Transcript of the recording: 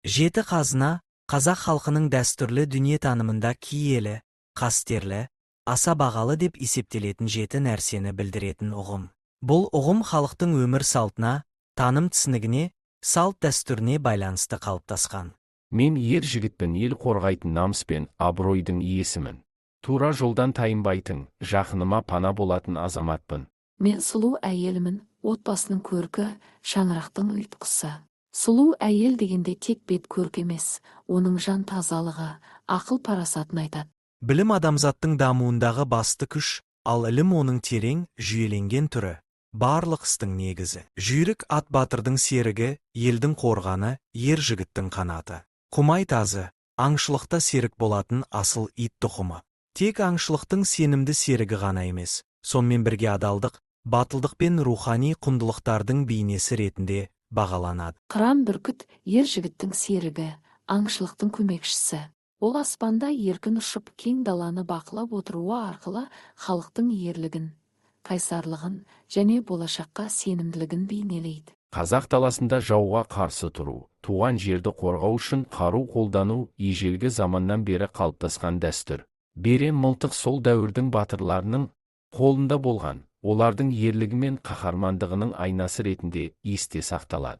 Жеті қазына қазақ халқының дәстүрлі дүниетанымында киелі, қастерлі, аса бағалы деп есептелетін жеті нәрсені білдіретін ұғым. Бұл ұғым халықтың өмір салтына, таным түсінігіне, салт дәстүріне байланысты қалыптасқан. Мен ер жігітпін, ел қорғайтын намыспен, абыройдың иесімін. Тура жолдан тайынбайтын, жақыныма пана болатын азаматпын. Мен сұлу әйелімін, отбасының көркі, шаңырақтың ұйытқысы. Сұлу әйел дегенде тек бет көркі емес, оның жан тазалығы, ақыл парасатын айтады. Білім адамзаттың дамуындағы басты күш, ал ілім оның терең, жүйеленген түрі. Барлық істің негізі. Жүйрік ат батырдың серігі, елдің қорғаны, ер жігіттің қанаты. Құмай тазы, аңшылықта серік болатын асыл ит тұқымы. Тек аңшылықтың сенімді серігі ғана емес, сонымен бірге адалдық, батылдық пен рухани құндылықтардың бейнесі ретінде бағаланады. Қыран бүркіт ер жігіттің серігі, аңшылықтың көмекшісі. Ол аспанда еркін ұшып кең даланы бақылап отыруы арқылы халықтың ерлігін, қайсарлығын және болашаққа сенімділігін бейнелейді. Қазақ даласында жауға қарсы тұру, туған жерді қорғау үшін қару қолдану ежелгі заманнан бері қалыптасқан дәстүр. Берен мылтық сол дәуірдің батырларының қолында болған, олардың ерлігі мен қаһармандығының айнасы ретінде есте сақталады.